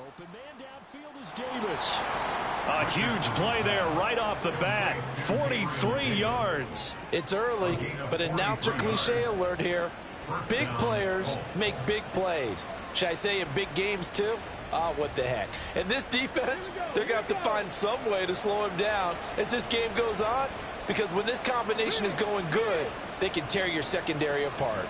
Open man downfield is Davis. A huge play there right off the bat. 43 yards. It's early, but announcer cliche alert here. Big players make big plays. Should I say in big games too? What the heck. And this defense, they're going to have to find some way to slow him down as this game goes on, because when this combination is going good, they can tear your secondary apart.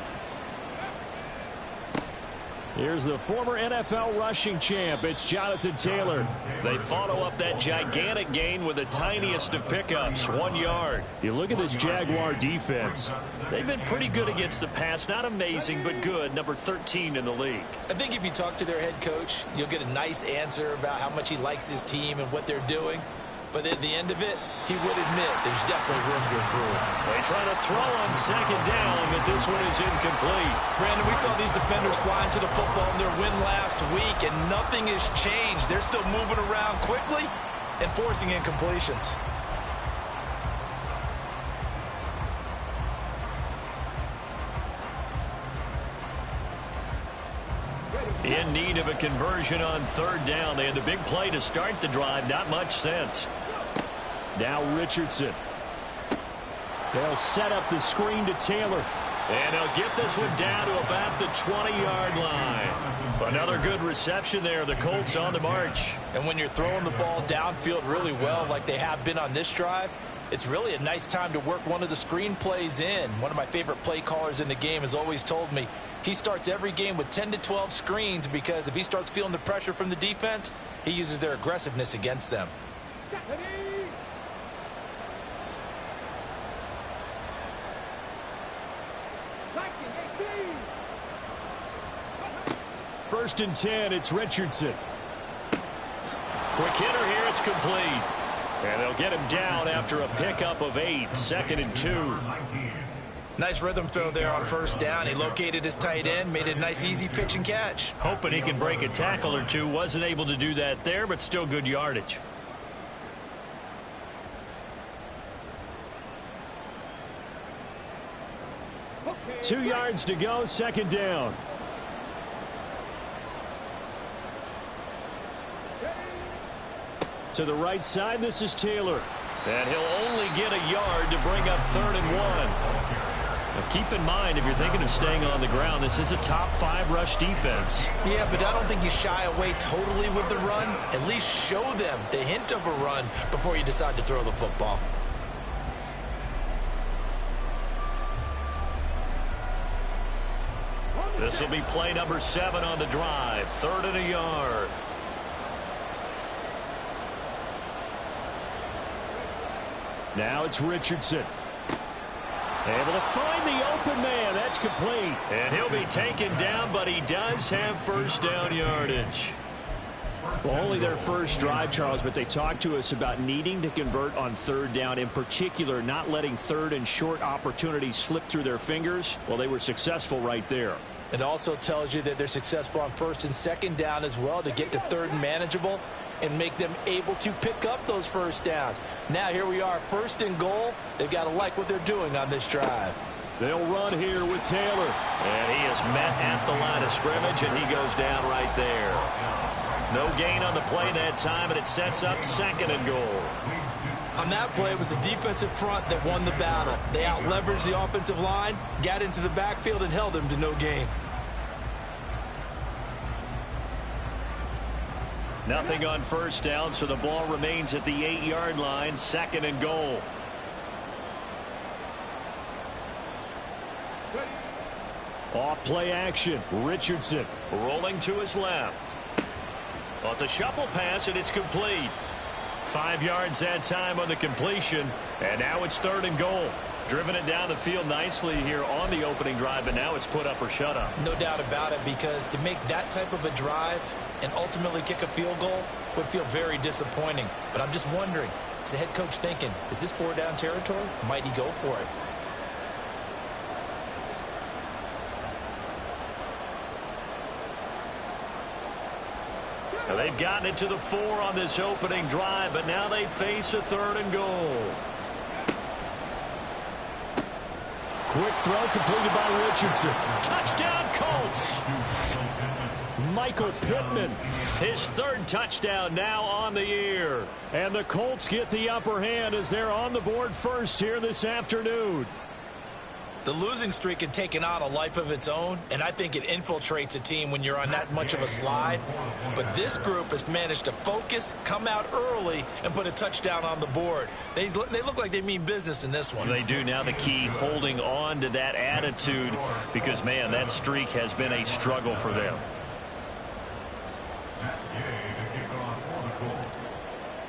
Here's the former NFL rushing champ. It's Jonathan Taylor. They follow up that gigantic gain with the tiniest of pickups, 1 yard. You look at this Jaguar defense. They've been pretty good against the pass. Not amazing, but good. Number 13 in the league. I think if you talk to their head coach, you'll get a nice answer about how much he likes his team and what they're doing. But at the end of it, he would admit there's definitely room to improve. They try to throw on second down, but this one is incomplete. Brandon, we saw these defenders flying to the football in their win last week, and nothing has changed. They're still moving around quickly and forcing incompletions. In need of a conversion on third down. They had the big play to start the drive. Not much sense. Now Richardson. They'll set up the screen to Taylor. And he'll get this one down to about the 20-yard line. Another good reception there. The Colts on the march. And when you're throwing the ball downfield really well like they have been on this drive, it's really a nice time to work one of the screen plays in. One of my favorite play callers in the game has always told me he starts every game with 10 to 12 screens, because if he starts feeling the pressure from the defense, he uses their aggressiveness against them. First and 10, it's Richardson. Quick hitter here, it's complete. And they'll get him down after a pickup of 8, 2nd and 2. Nice rhythm throw there on first down. He located his tight end, made it a nice easy pitch and catch. Hoping he can break a tackle or two. Wasn't able to do that there, but still good yardage. Okay. 2 yards to go, second down. To the right side, this is Taylor. And he'll only get a yard to bring up 3rd and 1. Now keep in mind, if you're thinking of staying on the ground, this is a top 5 rush defense. Yeah, but I don't think you shy away totally with the run. At least show them the hint of a run before you decide to throw the football. This will be play number 7 on the drive. 3rd and a yard. Now it's Richardson. Able to find the open man. That's complete. And he'll be taken down, but he does have first down yardage. Well, only their first drive, Charles, but they talked to us about needing to convert on third down, in particular not letting third and short opportunities slip through their fingers. Well, they were successful right there. It also tells you that they're successful on first and second down as well, to get to third and manageable and make them able to pick up those first downs. Now here we are, 1st and goal. They've got to like what they're doing on this drive. They'll run here with Taylor. And he is met at the line of scrimmage, and he goes down right there. No gain on the play that time, and it sets up 2nd and goal. On that play, it was the defensive front that won the battle. They out-leveraged the offensive line, got into the backfield, and held him to no gain. Nothing on first down, so the ball remains at the 8-yard line, 2nd and goal. Off play action. Richardson rolling to his left. Well, it's a shuffle pass, and it's complete. 5 yards that time on the completion, and now it's 3rd and goal. Driven it down the field nicely here on the opening drive, and now it's put up or shut up. No doubt about it, because to make that type of a drive and ultimately kick a field goal would feel very disappointing. But I'm just wondering, is the head coach thinking, is this 4-down territory? Might he go for it? Now they've gotten it to the 4 on this opening drive, but now they face a 3rd and goal. Quick throw completed by Richardson. Touchdown, Colts. Michael Pittman. His third touchdown now on the year. And the Colts get the upper hand as they're on the board first here this afternoon. The losing streak had taken on a life of its own, and I think it infiltrates a team when you're on that much of a slide. But this group has managed to focus, come out early, and put a touchdown on the board. They look like they mean business in this one. They do. Now the key, holding on to that attitude, because, man, that streak has been a struggle for them.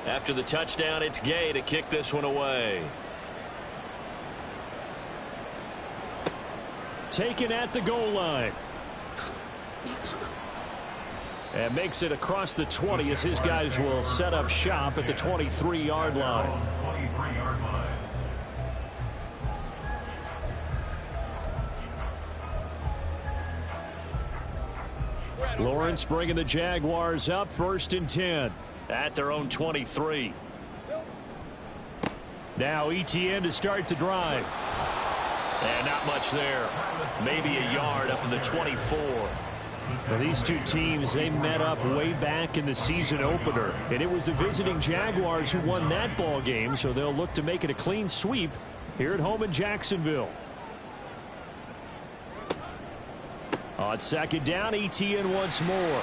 After the touchdown, it's Gay to kick this one away. Taken at the goal line. And makes it across the 20 as his guys will set up shop at the 23-yard line. Lawrence bringing the Jaguars up 1st and 10 at their own 23. Now Etienne to start the drive. And not much there. Maybe a yard up to the 24. Well, these two teams, they met up way back in the season opener. And it was the visiting Jaguars who won that ball game, so they'll look to make it a clean sweep here at home in Jacksonville. On 2nd down, Etienne once more.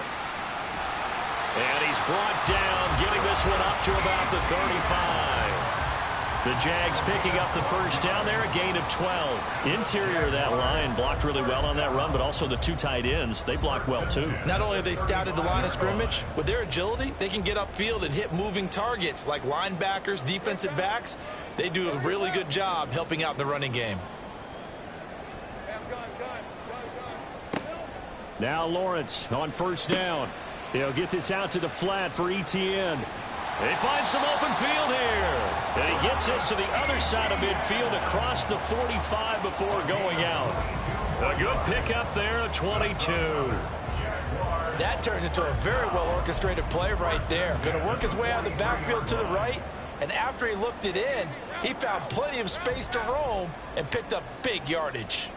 And he's brought down, getting this one up to about the 35. The Jags picking up the first down there, a gain of 12. Interior of that line blocked really well on that run, but also the two tight ends, they blocked well too. Not only have they scouted the line of scrimmage, with their agility, they can get upfield and hit moving targets like linebackers, defensive backs. They do a really good job helping out in the running game. Now Lawrence on 1st down. He'll get this out to the flat for Etienne. They find some open field here. And he gets this to the other side of midfield across the 45 before going out. A good pickup there, a 22. That turns into a very well-orchestrated play right there. Going to work his way out of the backfield to the right. And after he looked it in, he found plenty of space to roam and picked up big yardage.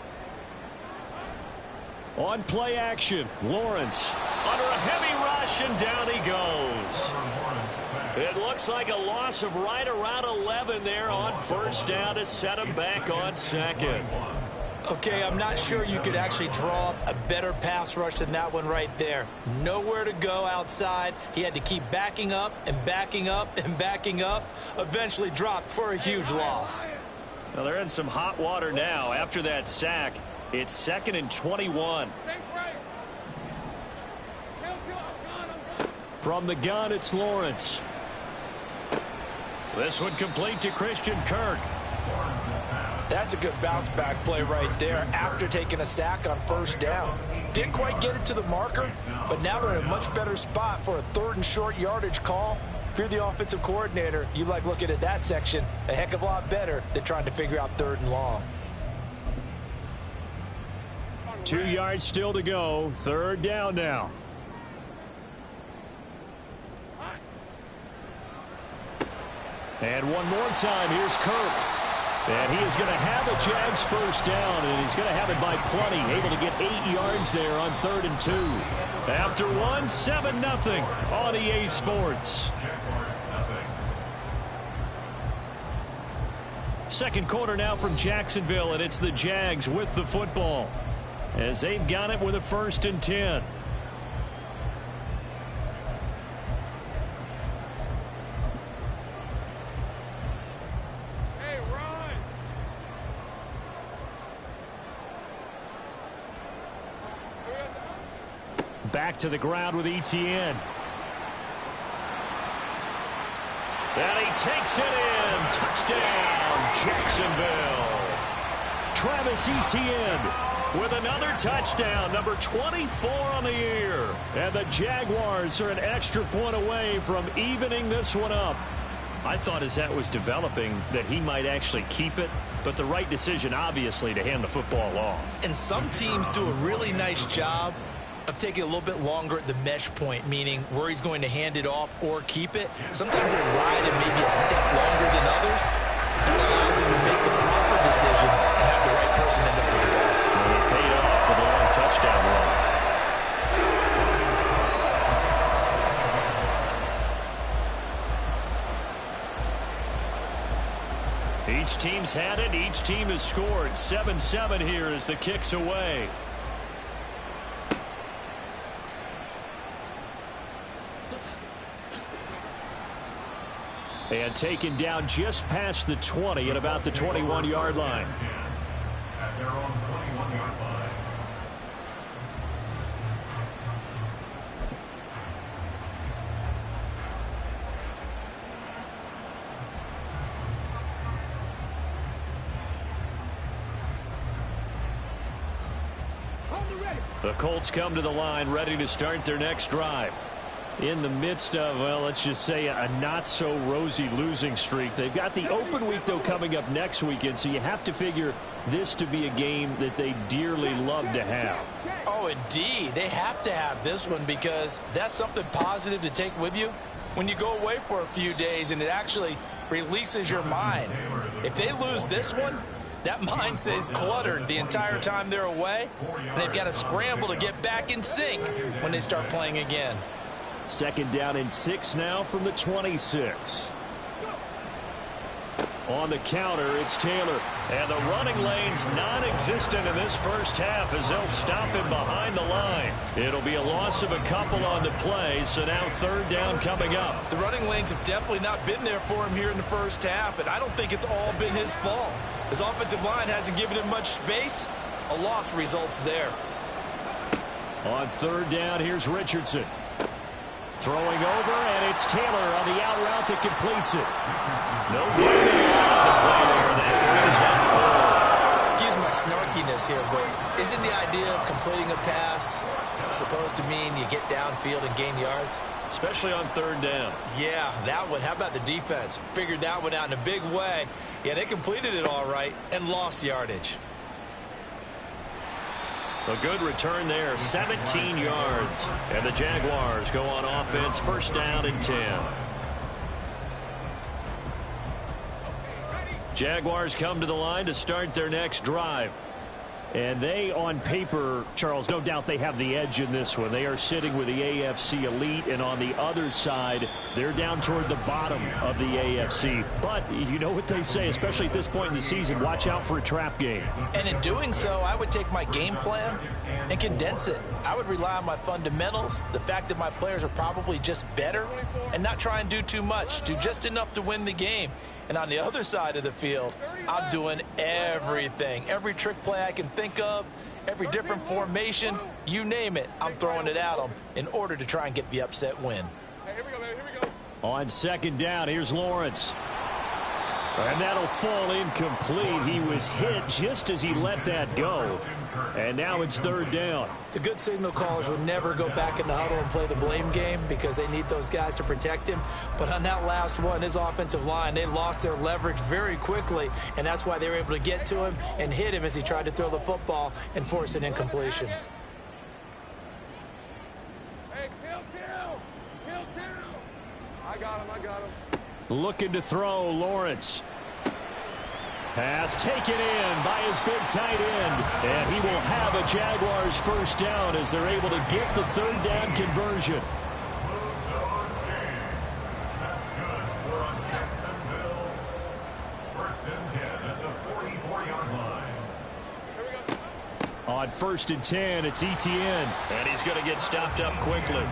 On play action, Lawrence under a heavy rush, and down he goes. It looks like a loss of right around 11 there on 1st down to set him back on 2nd. Okay, I'm not sure you could actually draw up a better pass rush than that one right there. Nowhere to go outside. He had to keep backing up and backing up and backing up. Eventually dropped for a huge loss. Well, they're in some hot water now after that sack. It's 2nd and 21. From the gun, it's Lawrence. This one complete to Christian Kirk. That's a good bounce-back play right there after taking a sack on 1st down. Didn't quite get it to the marker, but now they're in a much better spot for a 3rd and short yardage call. If you're the offensive coordinator, you like looking at that section a heck of a lot better than trying to figure out 3rd and long. 2 yards still to go. 3rd down now. And one more time, here's Kirk. And he is going to have a Jags 1st down, and he's going to have it by plenty. Able to get 8 yards there on 3rd and 2. After one, 7-0 on EA Sports. Second quarter now from Jacksonville, and it's the Jags with the football, as they've got it with a 1st and 10. Back to the ground with Etienne. And he takes it in. Touchdown, Jacksonville. Travis Etienne with another touchdown, number 24 on the year. And the Jaguars are an extra point away from evening this one up. I thought as that was developing that he might actually keep it, but the right decision, obviously, to hand the football off. And some teams do a really nice job of taking a little bit longer at the mesh point, meaning where he's going to hand it off or keep it. Sometimes they ride it maybe a step longer than others. That allows him to make the proper decision and have the right person end up with the ball. And it paid off with a long touchdown run. Each team's had it. Each team has scored. 7-7 here as the kick's away. And taken down just past the 20 at about the 21-yard line. At their own 21-yard line. The Colts come to the line ready to start their next drive. In the midst of, well, let's just say a not-so-rosy losing streak. They've got the open week, though, coming up next weekend, so you have to figure this to be a game that they dearly love to have. Oh, indeed. They have to have this one because that's something positive to take with you when you go away for a few days, and it actually releases your mind. If they lose this one, that mind stays cluttered the entire time they're away, and they've got to scramble to get back in sync when they start playing again. Second down and 6 now from the 26. On the counter, it's Taylor. And the running lane's non-existent in this first half as they'll stop him behind the line. It'll be a loss of a couple on the play, so now third down coming up. The running lanes have definitely not been there for him here in the first half, and I don't think it's all been his fault. His offensive line hasn't given him much space. A loss results there. On third down, here's Richardson. Throwing over, and it's Taylor on the out route that completes it. No good on the play there. That brings up 4. Excuse my snarkiness here, but isn't the idea of completing a pass supposed to mean you get downfield and gain yards? Especially on third down. Yeah, that one. How about the defense? Figured that one out in a big way. Yeah, they completed it all right and lost yardage. A good return there, 17 yards. And the Jaguars go on offense, first down and 10. Jaguars come to the line to start their next drive. And they, on paper, Charles, no doubt they have the edge in this one. They are sitting with the AFC elite, and on the other side, they're down toward the bottom of the AFC. But you know what they say, especially at this point in the season, watch out for a trap game. And in doing so, I would take my game plan and condense it. I would rely on my fundamentals, the fact that my players are probably just better, and not try and do too much, do just enough to win the game. And on the other side of the field, I'm doing everything. Every trick play I can think of, every different formation, you name it, I'm throwing it at them in order to try and get the upset win. Hey, here we go, man. Here we go. On second down, here's Lawrence. And that'll fall incomplete. He was hit just as he let that go. And now it's third down. The good signal callers would never go back in the huddle and play the blame game because they need those guys to protect him. But on that last one, his offensive line, they lost their leverage very quickly, and that's why they were able to get to him and hit him as he tried to throw the football and force an incompletion. Hey, kill. I got him. Looking to throw, Lawrence. Pass taken in by his big tight end. And he will have a Jaguars first down as they're able to get the third down conversion. That's good. We're on Jacksonville. First and 10 at the 44-yard line. Here we go. On first and 10, it's Etienne. And he's going to get stopped up quickly.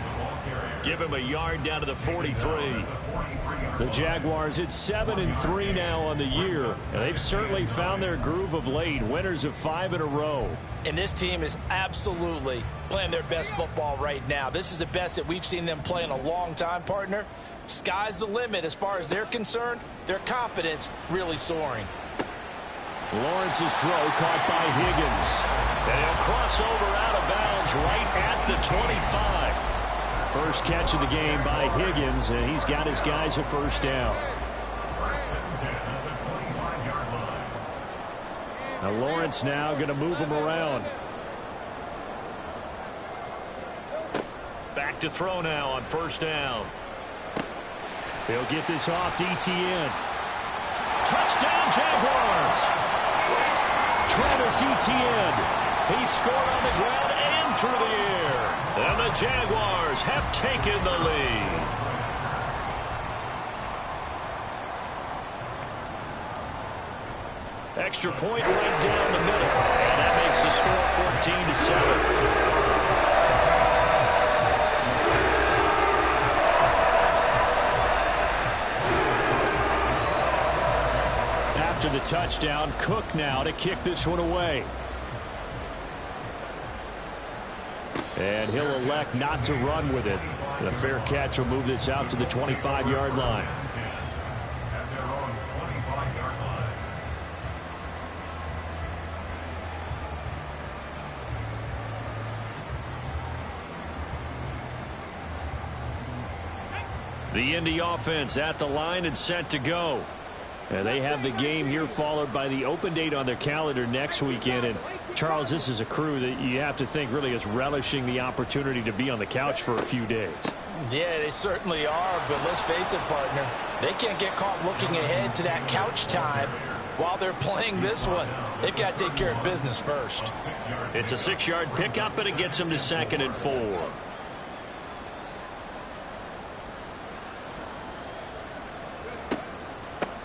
Give him a yard down to the 43. The Jaguars at 7-3 now on the year. And they've certainly found their groove of late. Winners of 5 in a row. And this team is absolutely playing their best football right now. This is the best that we've seen them play in a long time, partner. Sky's the limit as far as they're concerned. Their confidence really soaring. Lawrence's throw caught by Higgins. And he'll cross over out of bounds right at the 25. First catch of the game by Higgins, and he's got his guys a first down. Now Lawrence now going to move him around. Back to throw now on first down. He'll get this off to Etienne. Touchdown Jaguars! Travis Etienne. He scored on the ground and through the air. And the Jaguars have taken the lead. Extra point right down the middle. And that makes the score 14-7. After the touchdown, Cook now to kick this one away. And he'll elect not to run with it. The fair catch will move this out to the 25-yard line. At their own 25-yard line. The Indy offense at the line and set to go. And they have the game here followed by the open date on their calendar next weekend. And Charles, this is a crew that you have to think really is relishing the opportunity to be on the couch for a few days. Yeah, they certainly are, but let's face it, partner. They can't get caught looking ahead to that couch time while they're playing this one. They've got to take care of business first. It's a 6-yard pickup, and it gets them to 2nd and 4.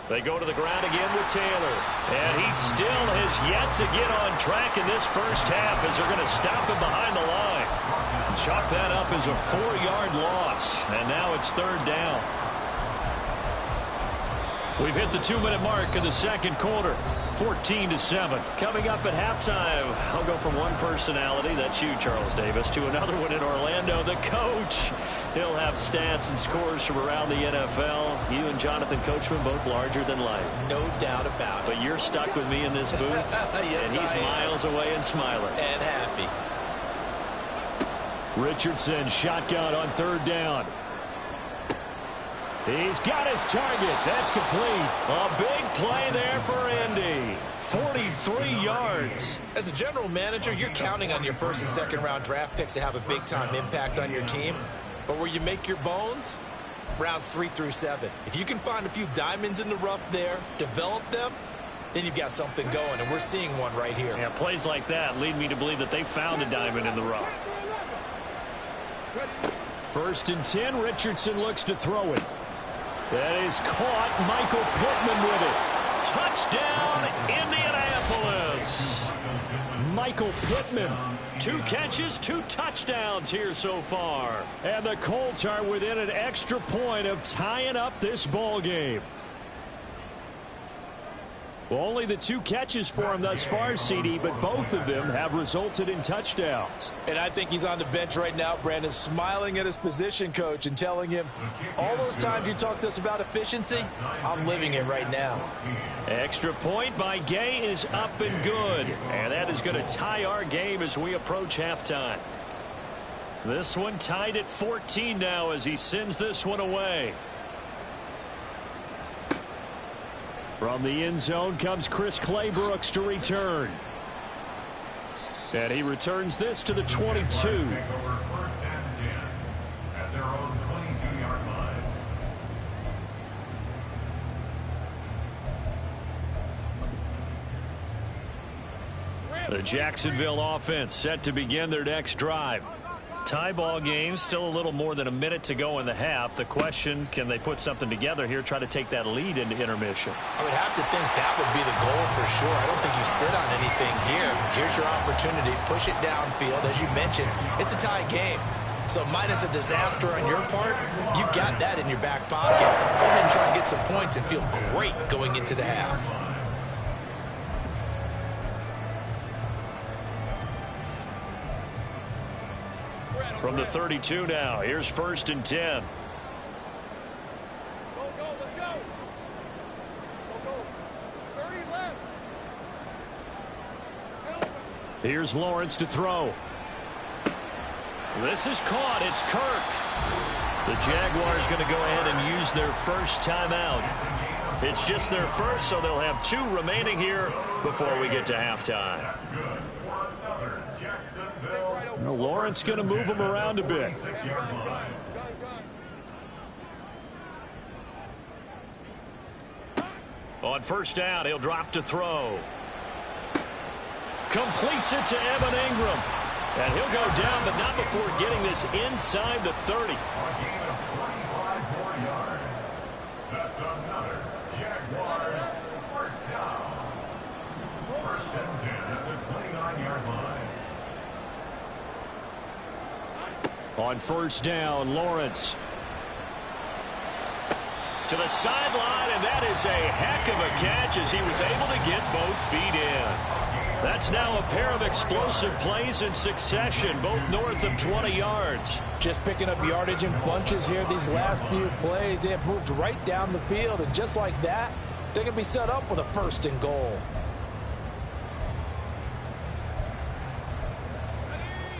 They go to the ground again with Taylor. And he still has yet to get on track in this first half as they're going to stop him behind the line. Chalk that up as a 4-yard loss. And now it's 3rd down. We've hit the 2-minute mark in the second quarter. 14-7. Coming up at halftime, I'll go from one personality, that's you, Charles Davis, to another one in Orlando, the coach. He'll have stats and scores from around the NFL. You and Jonathan Coachman both larger than life. No doubt about it. But you're stuck with me in this booth, yes, and he's miles away and smiling. And happy. Richardson, shotgun on 3rd down. He's got his target. That's complete. A big play there for Indy. 43 yards. As a general manager, you're counting on your first and second round draft picks to have a big-time impact on your team. But where you make your bones, rounds 3 through 7. If you can find a few diamonds in the rough there, develop them, then you've got something going, and we're seeing one right here. Yeah, plays like that lead me to believe that they found a diamond in the rough. 1st and 10, Richardson looks to throw it. That is caught. Michael Pittman with it. Touchdown, Indianapolis. Michael Pittman. 2 catches, 2 touchdowns here so far. And the Colts are within an extra point of tying up this ball game. Only the 2 catches for him thus far, CD, but both of them have resulted in touchdowns. And I think he's on the bench right now, Brandon, smiling at his position coach and telling him, all those times you talked to us about efficiency, I'm living it right now. Extra point by Gay is up and good. And that is going to tie our game as we approach halftime. This one tied at 14 now as he sends this one away. From the end zone comes Chris Claybrooks to return. And he returns this to the 22. First and 10 at their own 22-yard line. The Jacksonville offense set to begin their next drive. Tie ball game, still a little more than a minute to go in the half. The question, can they put something together here, try to take that lead into intermission? I would have to think that would be the goal for sure. I don't think you sit on anything here. Here's your opportunity. Push it downfield. As you mentioned, it's a tie game. So minus a disaster on your part, you've got that in your back pocket. Go ahead and try and get some points and feel great going into the half. From the 32 now, here's 1st and 10. Go, let's go. Go. 30 left. Here's Lawrence to throw. This is caught. It's Kirk. The Jaguars going to go ahead and use their first timeout. It's just their first, so they'll have 2 remaining here before we get to halftime. Well, Lawrence going to move him around a bit. On 1st down, he'll drop to throw. Completes it to Evan Ingram. And he'll go down, but not before getting this inside the 30. On first down, Lawrence. To the sideline, and that is a heck of a catch as he was able to get both feet in. That's now a pair of explosive plays in succession, both north of 20 yards. Just picking up yardage in bunches here these last few plays. They have moved right down the field, and just like that, they're going to be set up with a 1st and goal.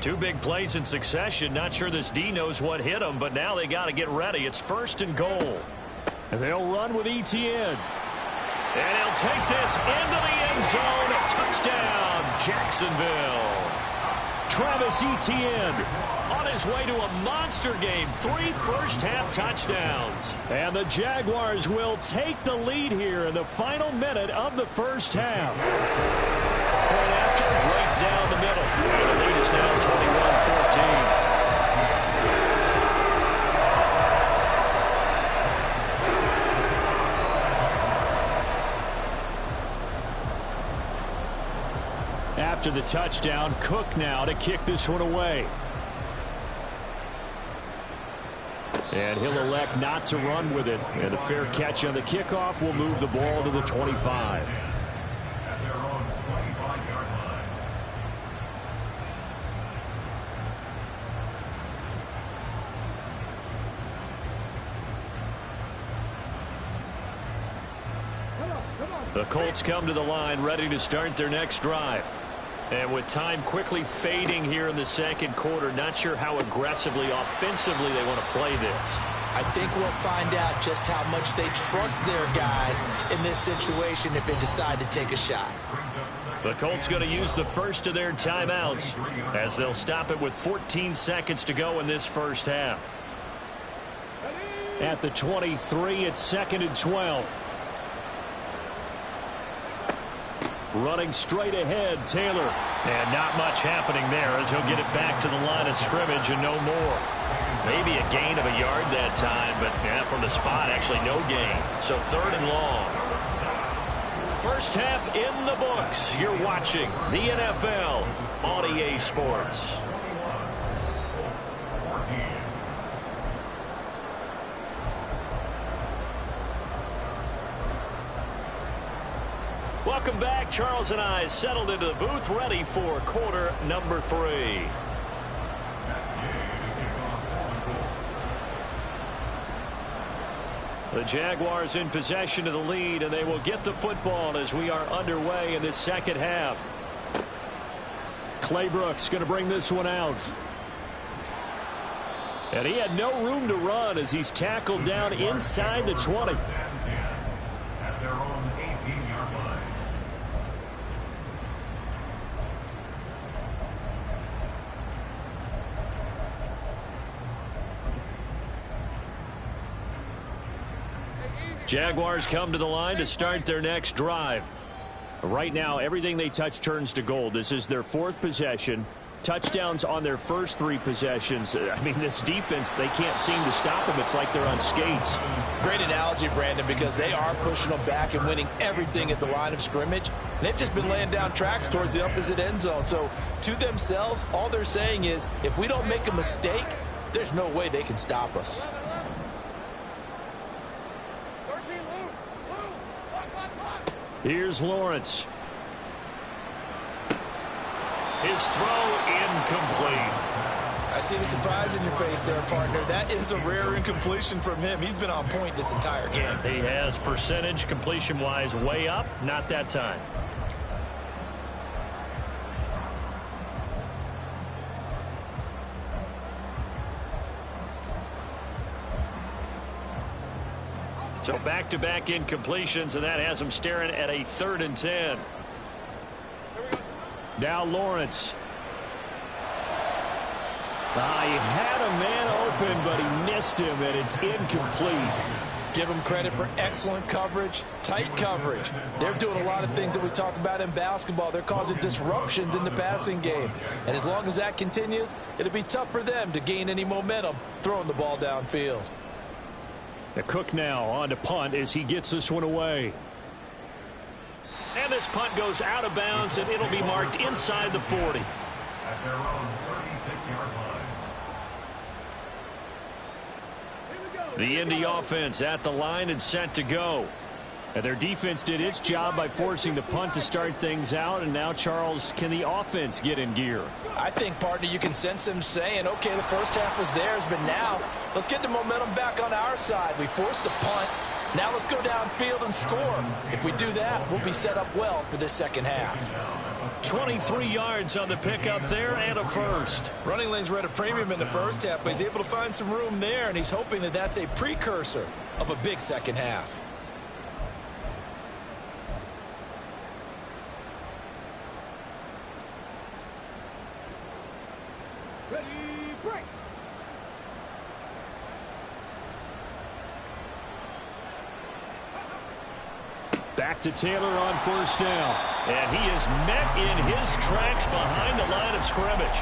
Two big plays in succession. Not sure this D knows what hit them, but now they got to get ready. It's 1st and goal. And they'll run with Etienne. And he'll take this into the end zone. Touchdown, Jacksonville. Travis Etienne on his way to a monster game. 3 first-half touchdowns. And the Jaguars will take the lead here in the final minute of the first half. Point after, right down the middle. And the lead is now 21-14. After the touchdown, Cook now to kick this one away. And he'll elect not to run with it. And a fair catch on the kickoff will move the ball to the 25. At their own 25-yard line. The Colts come to the line ready to start their next drive. And with time quickly fading here in the second quarter, not sure how aggressively, offensively they want to play this. I think we'll find out just how much they trust their guys in this situation if they decide to take a shot. The Colts going to use the first of their timeouts as they'll stop it with 14 seconds to go in this first half. At the 23, it's 2nd and 12. Running straight ahead, Taylor. And not much happening there as he'll get it back to the line of scrimmage and no more. Maybe a gain of a yard that time, but from the spot, actually no gain. So 3rd and long. First half in the books. You're watching the NFL on EA Sports. Welcome back. Charles and I settled into the booth, ready for quarter number 3. The Jaguars in possession of the lead, and they will get the football as we are underway in this second half. Claybrooks going to bring this one out. And he had no room to run as he's tackled down inside the 20. At their own 18-yard line. Jaguars come to the line to start their next drive. Right now, everything they touch turns to gold. This is their 4th possession. Touchdowns on their first 3 possessions. I mean, this defense, they can't seem to stop them. It's like they're on skates. Great analogy, Brandon, because they are pushing them back and winning everything at the line of scrimmage. They've just been laying down tracks towards the opposite end zone. So, to themselves, all they're saying is, if we don't make a mistake, there's no way they can stop us. Here's Lawrence. His throw incomplete. I see the surprise in your face there, partner. That is a rare incompletion from him. He's been on point this entire game. He has percentage completion-wise way up. Not that time. So back-to-back incompletions, and that has him staring at a 3rd and 10. Now Lawrence. He had a man open, but he missed him, and it's incomplete. Give them credit for excellent coverage, tight coverage. They're doing a lot of things that we talk about in basketball. They're causing disruptions in the passing game. And as long as that continues, it'll be tough for them to gain any momentum throwing the ball downfield. The Cook now on to punt as he gets this one away. And this punt goes out of bounds, and it'll be marked inside the 40. At their own 36-yard line. The Indy offense at the line and set to go. And their defense did its job by forcing the punt to start things out. And now, Charles, can the offense get in gear? I think, partner, you can sense them saying, okay, the first half was theirs, but now let's get the momentum back on our side. We forced a punt. Now let's go downfield and score. If we do that, we'll be set up well for this second half. 23 yards on the pickup there and a first. Running lanes were at a premium in the first half, but he's able to find some room there, and he's hoping that that's a precursor of a big second half. Ready, break. Back to Taylor on first down. And he is met in his tracks behind the line of scrimmage.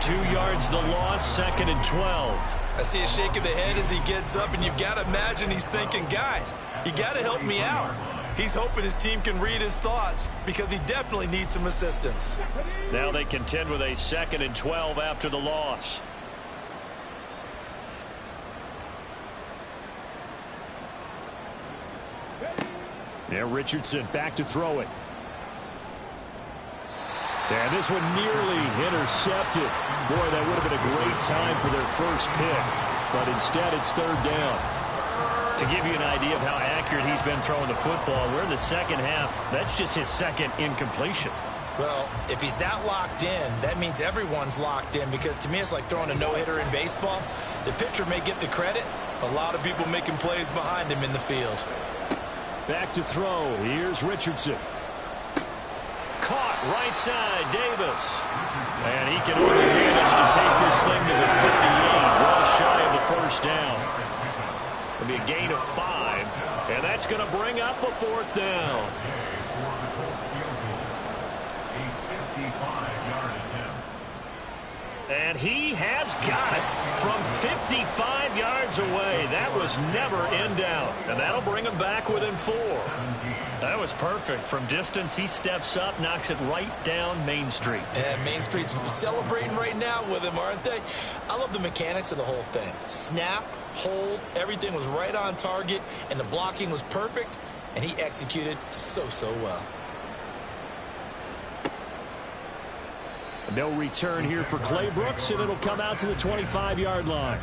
2 yards the loss, 2nd and 12. I see a shake of the head as he gets up, and you've got to imagine he's thinking, guys, you got to help me out. He's hoping his team can read his thoughts because he definitely needs some assistance. Now they contend with a 2nd and 12 after the loss. Now Richardson back to throw it. And this one nearly intercepted. Boy, that would have been a great time for their first pick. But instead, it's 3rd down. To give you an idea of how accurate he's been throwing the football, we're in the second half. That's just his 2nd incompletion. Well, if he's not locked in, that means everyone's locked in, because to me it's like throwing a no-hitter in baseball. The pitcher may get the credit, but a lot of people making plays behind him in the field. Back to throw. Here's Richardson. Caught right side, Davis. And he can only manage to take this thing to the 38, well shy of the first down. It'll be a gain of 5, and that's going to bring up a 4th down. And he has got it from 55 yards away. That was never in doubt. And that'll bring him back within 4. That was perfect. From distance, he steps up, knocks it right down Main Street. And Main Street's celebrating right now with him, aren't they? I love the mechanics of the whole thing. Snap, hold, everything was right on target, and the blocking was perfect, and he executed so well. No return here for Clay Brooks, and it'll come out to the 25-yard line.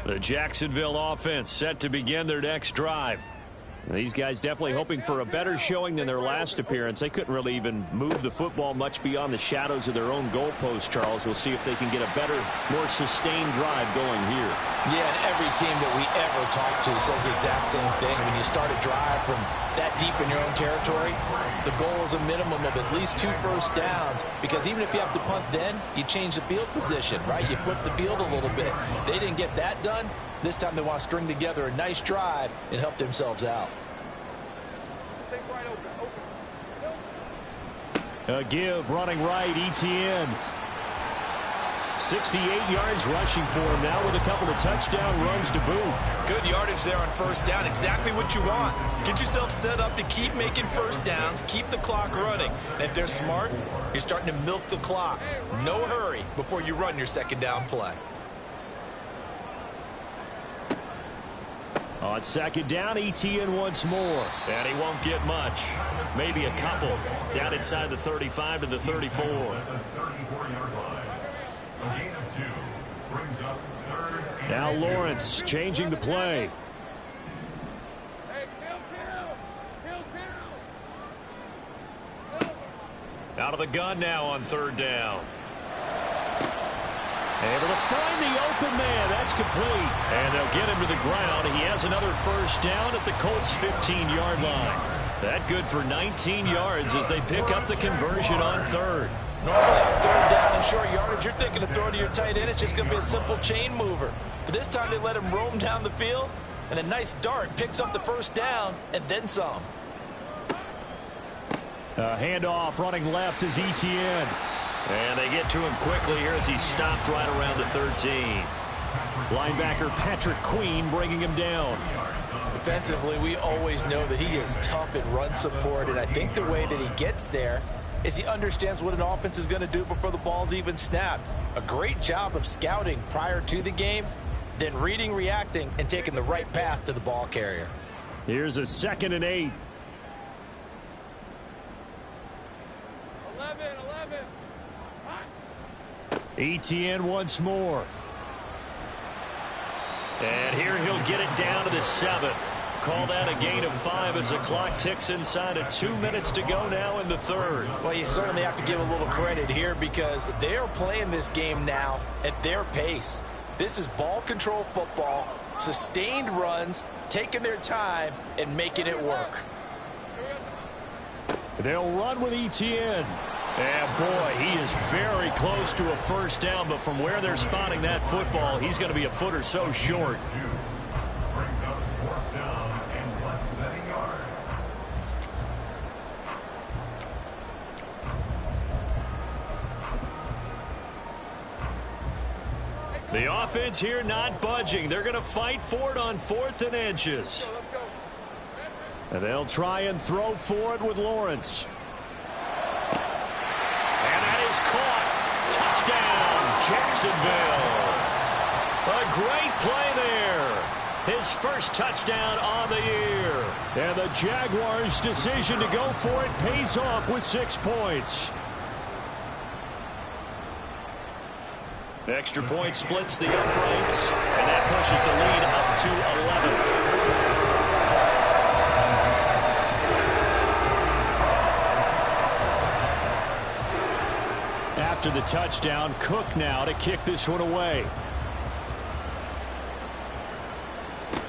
The Jacksonville offense set to begin their next drive. These guys definitely hoping for a better showing than their last appearance. They couldn't really even move the football much beyond the shadows of their own goalpost, Charles. We'll see if they can get a better, more sustained drive going here. Yeah, and every team that we ever talk to says the exact same thing. When you start a drive from that deep in your own territory, the goal is a minimum of at least 2 first downs, because even if you have to punt then, you change the field position, right? You flip the field a little bit. They didn't get that done. This time they want to string together a nice drive and help themselves out. Take right open. A give running right, ETN. 68 yards rushing for him now with a couple of touchdown runs to boot. Good yardage there on first down. Exactly what you want. Get yourself set up to keep making first downs, keep the clock running. And if they're smart, you're starting to milk the clock. No hurry before you run your second down play. On second down, ETN once more. And he won't get much. Maybe a couple. Down inside the 35 to the 34. Now Lawrence changing the play. Hey, Out of the gun now on third down. Able to find the open man. That's complete. And they'll get him to the ground. He has another first down at the Colts' 15-yard line. That good for 19 yards as they pick up the conversion on third. Normally on third down and short yardage, you're thinking of throwing to your tight end. It's just going to be a simple chain mover. But this time they let him roam down the field, and a nice dart picks up the first down and then some. Handoff running left is Etienne. And they get to him quickly here as he stopped right around the 13. Linebacker Patrick Queen bringing him down. Defensively, we always know that he is tough in run support, and I think the way that he gets there is he understands what an offense is going to do before the ball's even snapped. A great job of scouting prior to the game, then reading, reacting, and taking the right path to the ball carrier. Here's a 2nd and 8. 11. Etienne once more. And here he'll get it down to the 7. Call that a gain of 5 as the clock ticks inside of 2 minutes to go now in the 3rd. Well, you certainly have to give a little credit here because they are playing this game now at their pace. This is ball control football, sustained runs, taking their time, and making it work. They'll run with Etienne. And boy, he is very close to a first down, but from where they're spotting that football, he's going to be a foot or so short. Brings up 4th down and less than a yard. The offense here not budging. They're going to fight for it on 4th and inches. Let's go. And they'll try and throw for it with Lawrence. And that is caught. Touchdown, Jacksonville. A great play there. His first touchdown on the year. And the Jaguars' decision to go for it pays off with 6 points. Extra point splits the uprights, and that pushes the lead up to 11. After the touchdown, Cook now to kick this one away.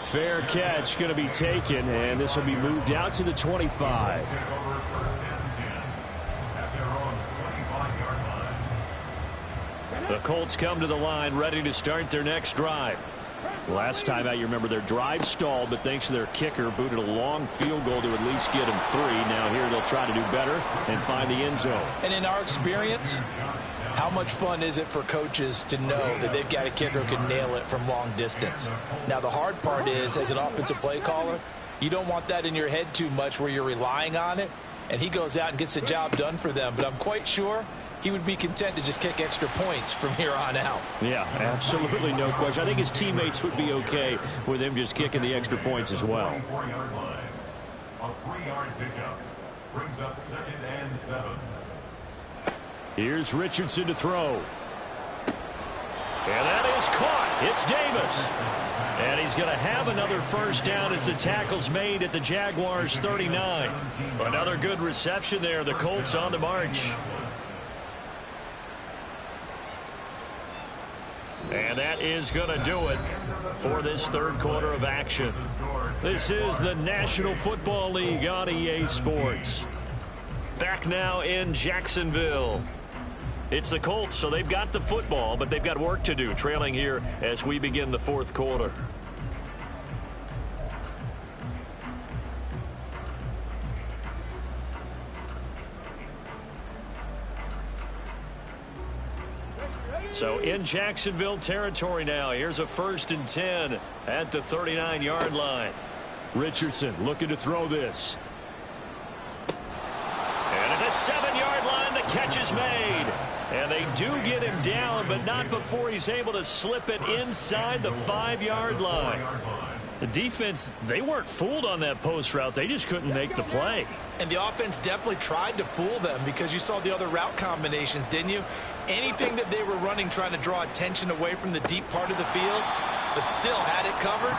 Fair catch going to be taken, and this will be moved out to the 25. The Colts come to the line ready to start their next drive. Last time out, you remember their drive stalled, but thanks to their kicker, booted a long field goal to at least get them 3. Now here they'll try to do better and find the end zone. And in our experience, how much fun is it for coaches to know that they've got a kicker who can nail it from long distance? Now, the hard part is, as an offensive play caller, you don't want that in your head too much where you're relying on it, and he goes out and gets the job done for them. But I'm quite sure he would be content to just kick extra points from here on out. Yeah, absolutely no question. I think his teammates would be okay with him just kicking the extra points as well. A 3-yard pickup brings up 2nd and 7. Here's Richardson to throw. And that is caught. It's Davis. And he's going to have another first down as the tackle's made at the Jaguars' 39. Another good reception there. The Colts on the march. And that is going to do it for this 3rd quarter of action. This is the National Football League on EA Sports. Back now in Jacksonville. It's the Colts, so they've got the football, but they've got work to do, trailing here as we begin the 4th quarter. So in Jacksonville territory now. Here's a 1st and 10 at the 39-yard line. Richardson looking to throw this. And at the 7-yard line, the catch is made. And they do get him down, but not before he's able to slip it inside the 5-yard line. The defense, they weren't fooled on that post route. They just couldn't make the play. And the offense definitely tried to fool them because you saw the other route combinations, didn't you? Anything that they were running trying to draw attention away from the deep part of the field, but still had it covered,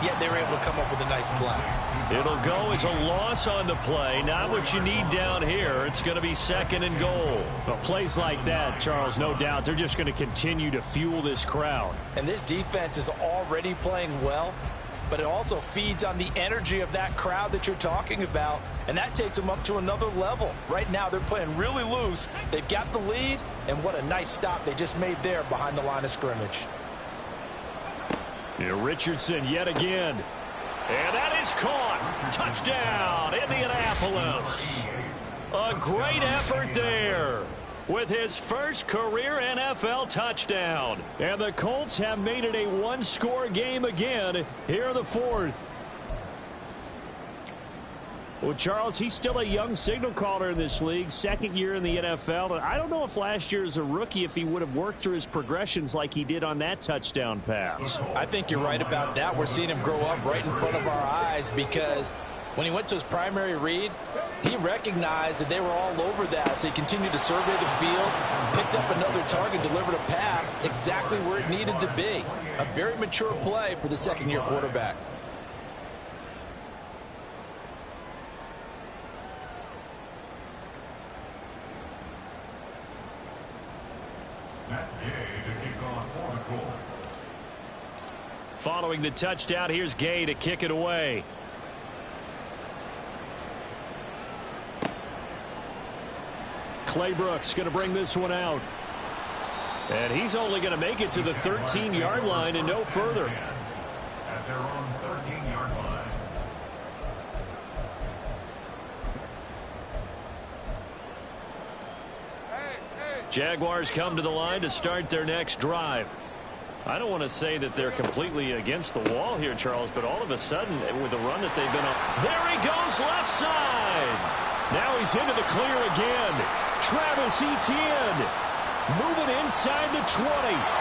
yet they were able to come up with a nice play. It'll go as a loss on the play. Not what you need down here. It's going to be 2nd and goal. Well, plays like that, Charles, no doubt, they're just going to continue to fuel this crowd. And this defense is already playing well, but it also feeds on the energy of that crowd that you're talking about, and that takes them up to another level. Right now, they're playing really loose. They've got the lead, and what a nice stop they just made there behind the line of scrimmage. Here, Richardson yet again. And that is caught. Touchdown, Indianapolis. A great effort there with his first career NFL touchdown. And the Colts have made it a one-score game again here in the fourth. Well, Charles, he's still a young signal caller in this league, second year in the NFL. I don't know if last year as a rookie, if he would have worked through his progressions like he did on that touchdown pass. I think you're right about that. We're seeing him grow up right in front of our eyes because when he went to his primary read, he recognized that they were all over that, so he continued to survey the field, picked up another target, delivered a pass exactly where it needed to be. A very mature play for the second-year quarterback. Following the touchdown, here's Gay to kick it away. Clay Brooks going to bring this one out. And he's only going to make it to the 13-yard line and no further. At their own 13-yard line. Jaguars come to the line to start their next drive. I don't want to say that they're completely against the wall here, Charles, but all of a sudden, with the run that they've been on. There he goes, left side. Now he's into the clear again. Travis Etienne moving inside the 20.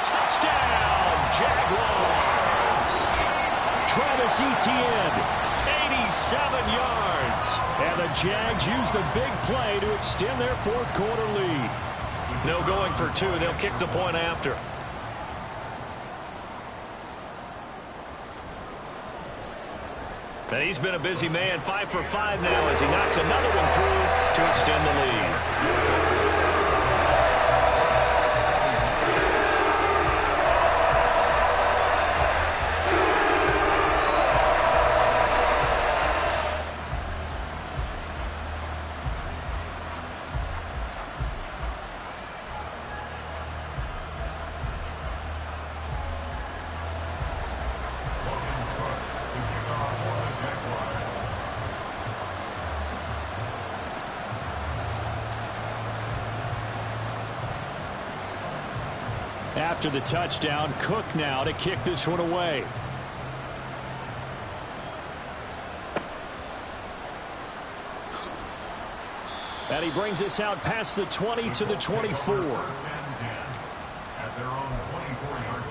Touchdown, Jaguars. Travis Etienne, 87 yards. And the Jags use the big play to extend their fourth quarter lead. No going for two. They'll kick the point after. And he's been a busy man, 5 for 5 now as he knocks another one through to extend the lead. After the touchdown, Cook now to kick this one away. And he brings us out past the 20 to the 24. At their own 24-yard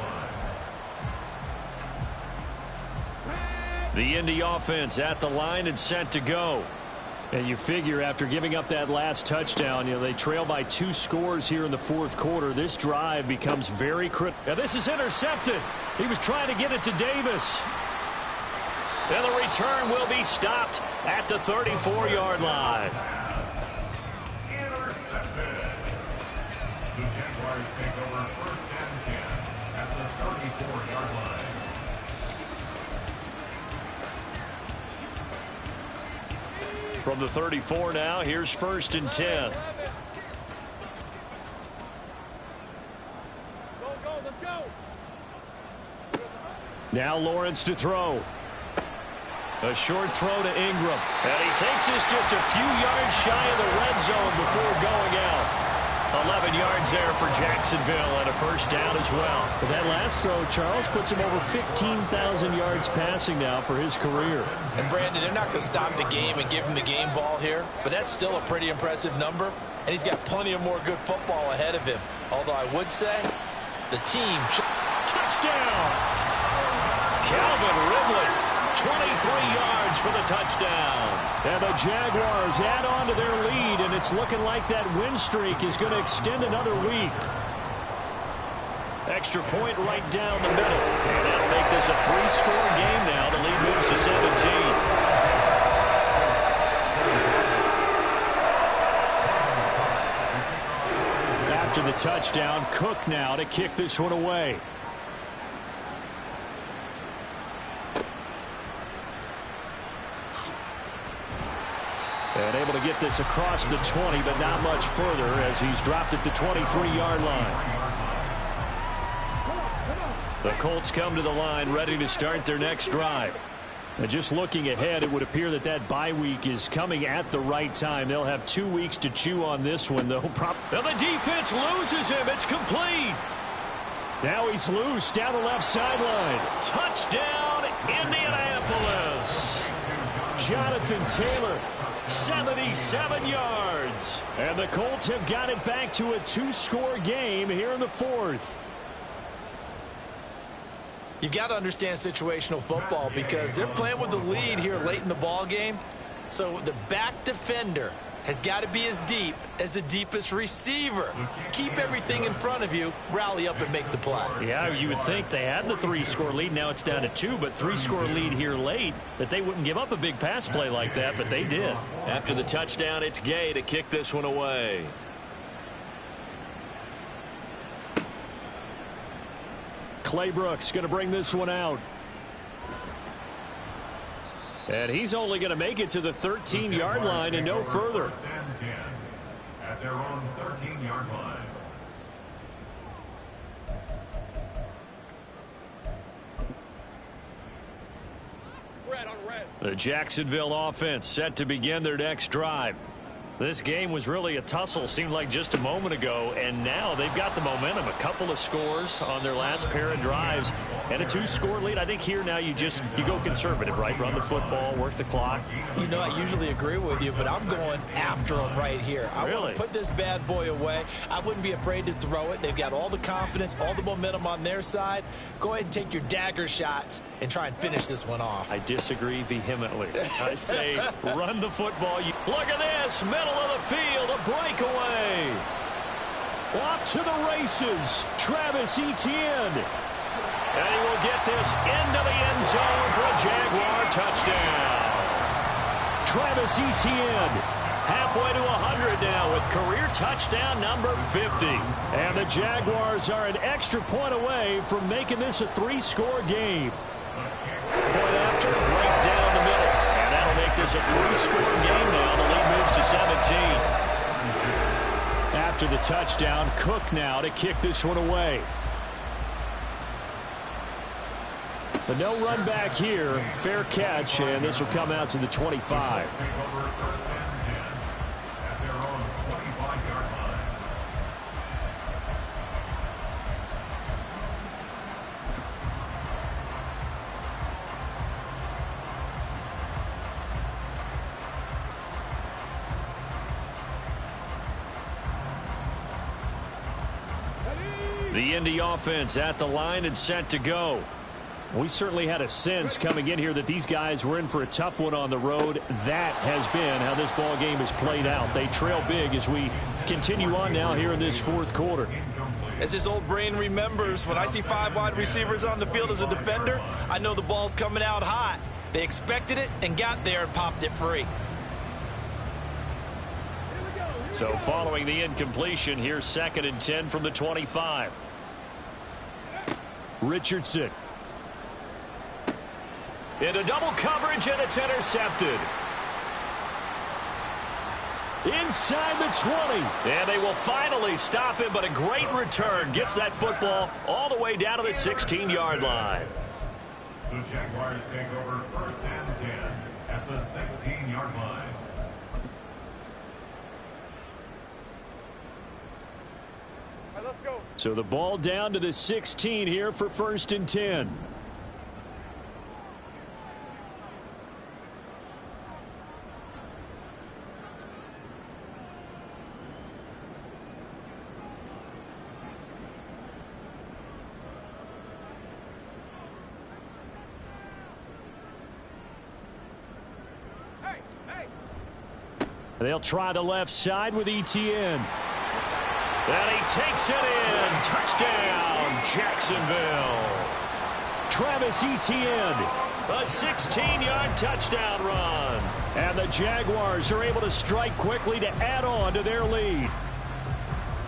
line. The Indy offense at the line and set to go. And you figure after giving up that last touchdown, they trail by 2 scores here in the fourth quarter. This drive becomes very critical. Now this is intercepted. He was trying to get it to Davis. And the return will be stopped at the 34-yard line. Intercepted. The Jaguars take over first and 10 at the 34-yard line. From the 34 now, here's first and 10. Go, let's go. Now Lawrence to throw. A short throw to Ingram. And he takes this just a few yards shy of the red zone before going out. 11 yards there for Jacksonville and a first down as well. But that last throw, Charles, puts him over 15,000 yards passing now for his career. And Brandon, they're not going to stop the game and give him the game ball here, but that's still a pretty impressive number, and he's got plenty of more good football ahead of him. Although I would say the team touchdown! Calvin Ridley, 23 yards for the touchdown. And the Jaguars add on to their lead, and it's looking like that win streak is going to extend another week. Extra point right down the middle. And that'll make this a 3-score game now. The lead moves to 17. After the touchdown, Cook now to kick this one away. And able to get this across the 20, but not much further as he's dropped at the 23-yard line. The Colts come to the line ready to start their next drive. And just looking ahead, it would appear that that bye week is coming at the right time. They'll have 2 weeks to chew on this one, though. And the defense loses him. It's complete. Now he's loose down the left sideline. Touchdown, Indianapolis. Jonathan Taylor. 77 yards. And the Colts have got it back to a 2-score game here in the 4th. You've got to understand situational football because they're playing with the lead here late in the ball game. So the back defender has got to be as deep as the deepest receiver. Keep everything in front of you, rally up and make the play. Yeah, you would think they had the 3-score lead. Now it's down to 2, but 3-score lead here late, that they wouldn't give up a big pass play like that, but they did. After the touchdown, it's Gay to kick this one away. Clay Brooks going to bring this one out. And he's only going to make it to the 13-yard line and no further. First and 10 at their own 13-yard line. Red on red. The Jacksonville offense set to begin their next drive. This game was really a tussle, seemed like just a moment ago, and now they've got the momentum. A couple of scores on their last pair of drives and a 2-score lead. I think here now you go conservative, right? Run the football, work the clock. You know, I usually agree with you, but I'm going after them right here. I want to put this bad boy away. I wouldn't be afraid to throw it. They've got all the confidence, all the momentum on their side. Go ahead and take your dagger shots and try and finish this one off. I disagree vehemently. I say run the football. Look at this, middle of the field, a breakaway. Off to the races, Travis Etienne. And he will get this into the end zone for a Jaguar touchdown. Travis Etienne halfway to 100 now with career touchdown number 50. And the Jaguars are an extra point away from making this a 3-score game. Point after, right down the middle. And that'll make this a 3-score game now. The lead moves to 17. After the touchdown, Cook now to kick this one away. But no run back here. Fair catch, and this will come out to the 25. The Indy offense at the line and set to go. We certainly had a sense coming in here that these guys were in for a tough one on the road. That has been how this ball game has played out. They trail big as we continue on now here in this 4th quarter. As his old brain remembers, when I see 5 wide receivers on the field as a defender, I know the ball's coming out hot. They expected it and got there and popped it free. So following the incompletion, here's 2nd and 10 from the 25. Richardson. Into double coverage, and it's intercepted. Inside the 20. And they will finally stop him, but a great return. Gets that football all the way down to the 16-yard line. The Jaguars take over 1st and 10 at the 16-yard line. All right, let's go. So the ball down to the 16 here for 1st and 10. They'll try the left side with Etienne. And he takes it in. Touchdown, Jacksonville. Travis Etienne. A 16-yard touchdown run. And the Jaguars are able to strike quickly to add on to their lead.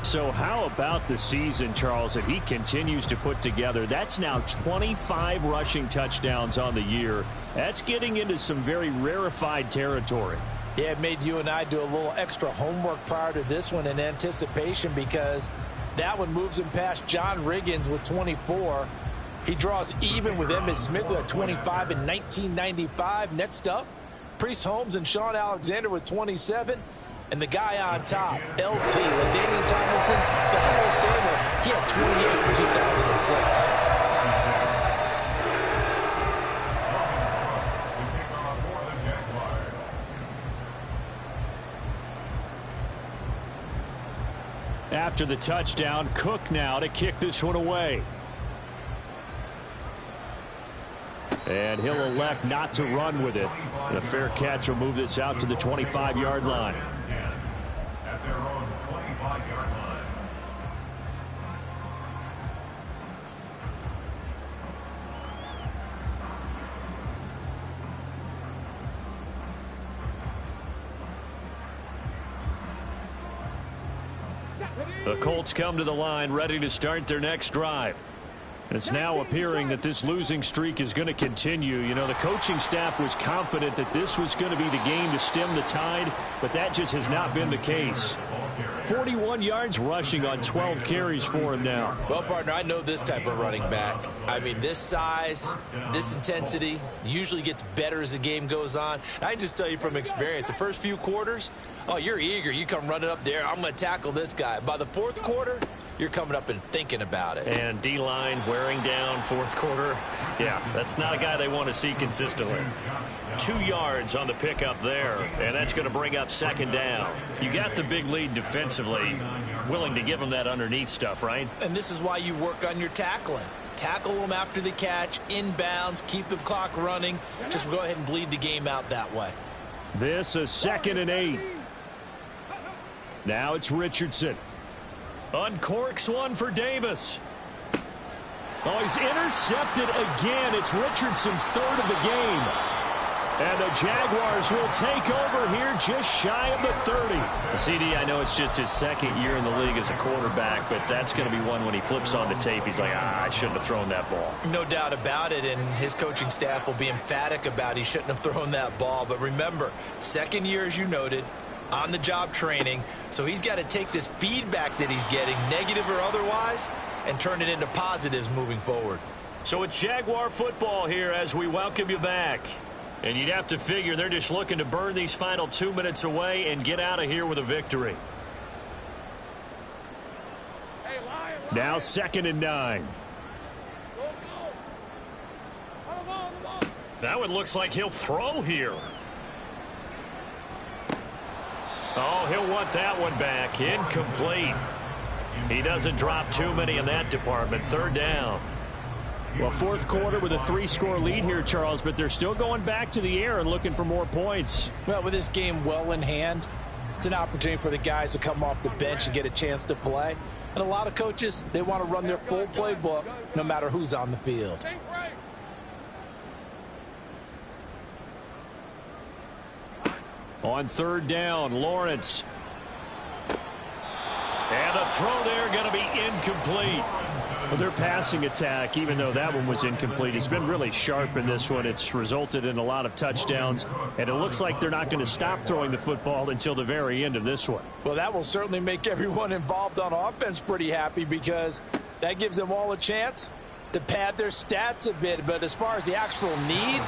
So how about the season, Charles, that he continues to put together? That's now 25 rushing touchdowns on the year. That's getting into some very rarefied territory. Yeah, it made you and I do a little extra homework prior to this one in anticipation because that one moves him past John Riggins with 24. He draws even with Emmitt Smith at 25 in 1995. Next up, Priest Holmes and Sean Alexander with 27. And the guy on top, LT, LaDainian Tomlinson, the Hall of Famer, he had 28 in 2006. After the touchdown, Cook now to kick this one away. And he'll elect not to run with it. And a fair catch will move this out to the 25-yard line. At their own 25-yard line. The Colts come to the line ready to start their next drive. It's now appearing that this losing streak is going to continue. You know, the coaching staff was confident that this was going to be the game to stem the tide, but that just has not been the case. 41 yards rushing on 12 carries for him now. Well, partner, I know this type of running back. I mean, this size, this intensity usually gets better as the game goes on. And I can just tell you from experience, the first few quarters, oh, you're eager. You come running up there. I'm going to tackle this guy. By the fourth quarter, you're coming up and thinking about it. And D-line wearing down fourth quarter. Yeah, that's not a guy they want to see consistently. 2 yards on the pickup there, and that's going to bring up second down. You got the big lead defensively, willing to give them that underneath stuff, right? And this is why you work on your tackling. Tackle them after the catch, inbounds, keep the clock running. Just go ahead and bleed the game out that way. This is 2nd and 8. Now it's Richardson. Uncorks one for Davis. Oh, he's intercepted again. It's Richardson's 3rd of the game. And the Jaguars will take over here just shy of the 30. CD, I know it's just his 2nd year in the league as a quarterback, but that's going to be one when he flips on the tape. He's like, I shouldn't have thrown that ball. No doubt about it, and his coaching staff will be emphatic about he shouldn't have thrown that ball. But remember, 2nd year, as you noted, on-the-job training, so he's got to take this feedback that he's getting, negative or otherwise, and turn it into positives moving forward. So it's Jaguar football here as we welcome you back. And you'd have to figure they're just looking to burn these final 2 minutes away and get out of here with a victory. Hey, Lion. Now 2nd and 9. Go. Come on. That one looks like he'll throw here. Oh, he'll want that one back. Incomplete. He doesn't drop too many in that department. 3rd down. Well, 4th quarter with a 3-score lead here, Charles, but they're still going back to the air and looking for more points. Well, with this game well in hand, it's an opportunity for the guys to come off the bench and get a chance to play. And a lot of coaches, they want to run their full playbook no matter who's on the field. On 3rd down, Lawrence. And the throw there going to be incomplete. Well, their passing attack, even though that one was incomplete, has been really sharp in this one. It's resulted in a lot of touchdowns, and it looks like they're not going to stop throwing the football until the very end of this one. Well, that will certainly make everyone involved on offense pretty happy because that gives them all a chance to pad their stats a bit. But as far as the actual need,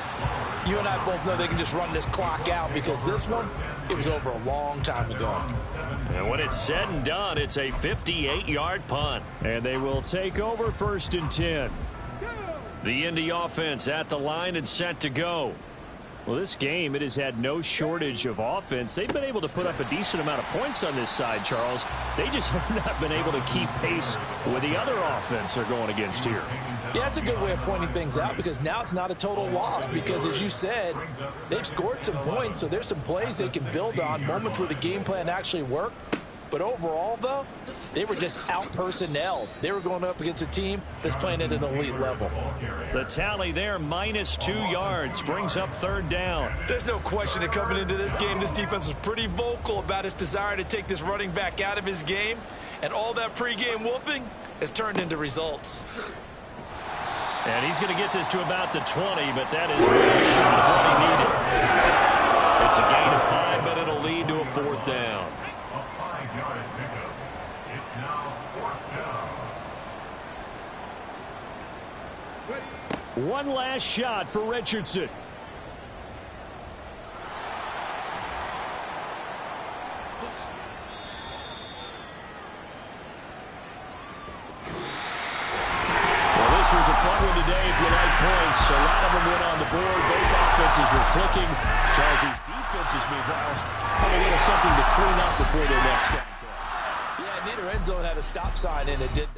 you and I both know they can just run this clock out because this one, it was over a long time ago. And when it's said and done, it's a 58-yard punt. And they will take over 1st and 10. The Indy offense at the line and set to go. Well, this game, it has had no shortage of offense. They've been able to put up a decent amount of points on this side, Charles. They just have not been able to keep pace with the other offense they're going against here. Yeah, that's a good way of pointing things out because now it's not a total loss because, as you said, they've scored some points, so there's some plays they can build on, moments where the game plan actually worked. But overall, though, they were just out-personnelled. They were going up against a team that's playing at an elite level. The tally there, -2 yards, brings up 3rd down. There's no question that coming into this game, this defense was pretty vocal about its desire to take this running back out of his game. And all that pregame wolfing has turned into results. And he's going to get this to about the 20, but that is really short of what he needed. It's a gain of 5, but it'll lead to a 4th down. A 5-yard pickup. It's now 4th down. One last shot for Richardson. This was a fun one today if you like points. A lot of them went on the board. Both offenses were clicking. Charles' defenses, meanwhile, have a little something to clean up before their next contest. Yeah, neither end zone had a stop sign in it, did they?